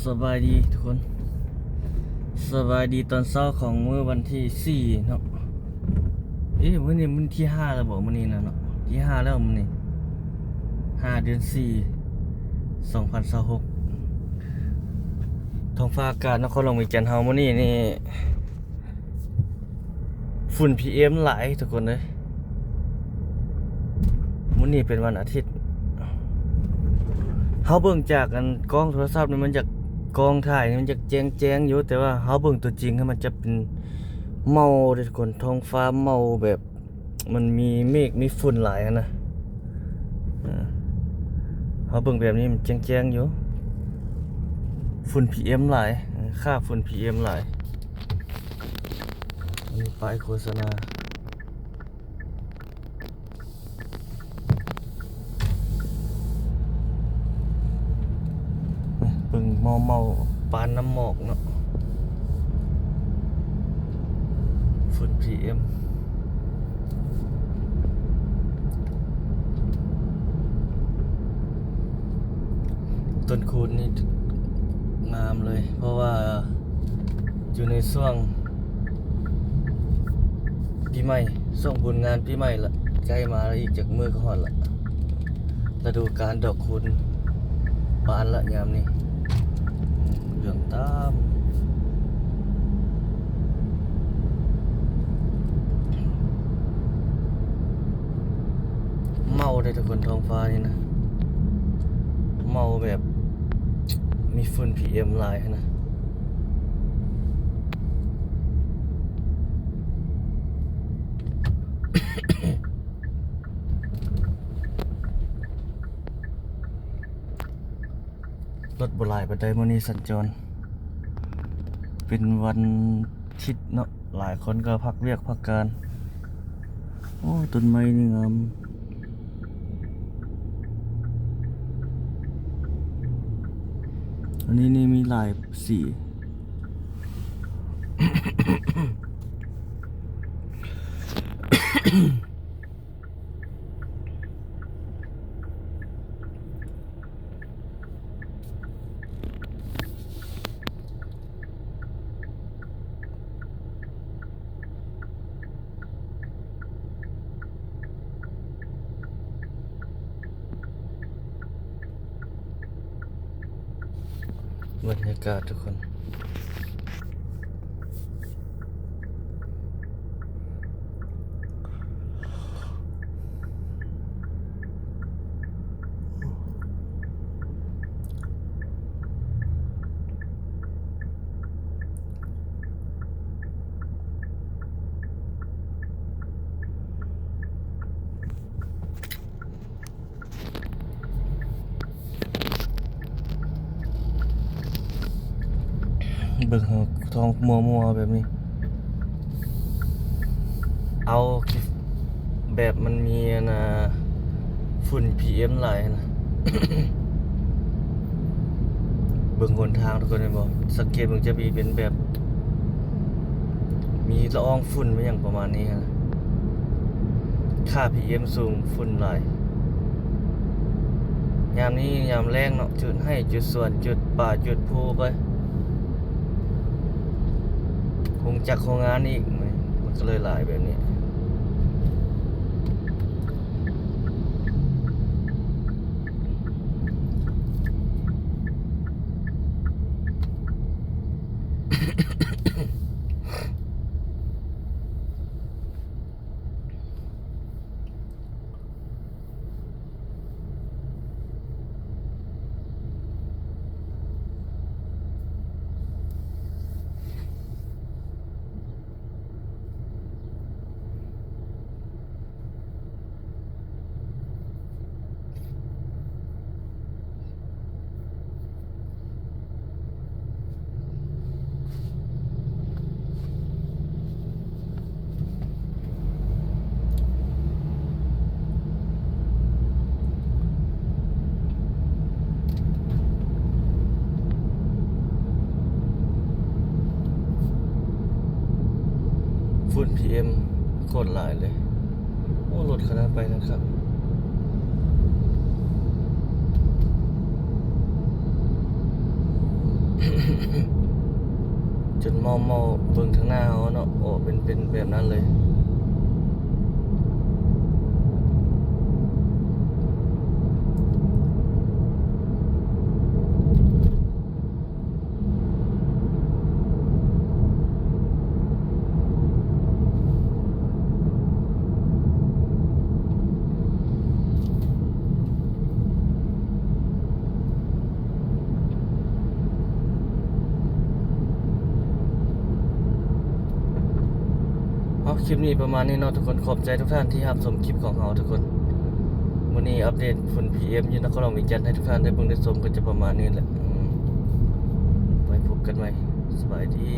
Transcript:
สบายดีทุกคนสบายดีตอนเช้าของมื้อวันที่4เนาะมื้อนี้มันที่5แล้วบอกมื้อนี้นะเนาะที่5แล้วมื้อนี้5เดือน4 2026ท้องฟ้าอากาศนครหลวงวิจันทร์เฮามื้อนี้นี่ฝุ่น PM หลายทุกคนเลยมื้อนี้เป็นวันอาทิตย์เฮาเบิ่งจากกันกล้องโทรศัพท์นี่มันจะกองถ่ายนี่มันจะแจ้งอยู่แต่ว่าเฮาเบิ่งตัวจริงให้มันจะเป็นเมาเด้อทุกคนท้องฟ้าเมาแบบมันมีเมฆมีฝุ่นหลายนะเฮาเบิ่งแบบนี้มันแจ้งอยู่ฝุ่น PM หลายค่าฝุ่น PM หลายอันนี้ป้ายโฆษณาเบิ่งเมาปานน้ำหมอกเนาะฝุ่น PM ต้นคูนนี่งามเลยเพราะว่าอยู่ในช่วงปีใหม่ช่วงบุญงานปีใหม่ละใกล้มาแล้วอีกจากมือก็ฮอดละฤดูกาลดอกคูนบานละยามนี้เหลืองตามเมาได้ทุกคนท้องฟ้านี่นะเมาแบบมีฝุ่น PM หลายนะรถบ่หลายปานใดมื้อนี้สัญจรเป็นวันอาทิตย์เนาะหลายคนก็พักเวียกพักการโอ้ต้นไม้นี่งามอันนี้นี่มีหลายสีบรรยากาศทุกคนเบิ่งท้องมัวแบบนี้เอาแบบมันมีนะฝุ่น PM หลายนะ เบิ่งหนทางทุกคนเห็นบ่สังเกตเบิ่งจะมีเป็นแบบมีละอองฝุ่นมาอย่างประมาณนี้นะค่า PM สูงฝุ่นหลายยามนี้ยามแรงเนาะจุดให้จุดสวนจุดป่าจุดภูไปคงจักโครงงานอีกมันก็เลยหลายแบบนี้ฝุ่น PM โคตรหลายเลยโอ้รถขนาดไปนะครับ เ จนเมาเบิ่งทางหน้าเขาเนาะโอ้เป็นแบบนั้นเลยเอาคลิปนี้ประมาณนี้เนาะทุกคนขอบใจทุกท่านที่รับชมคลิปของเราทุกคนวันนี้อัปเดตฝุ่น PM อยู่นครหลวงวิจันทร์ให้ทุกท่านได้เบิ่งได้ชมก็จะประมาณนี้แหละไปพบกันใหม่สบายดี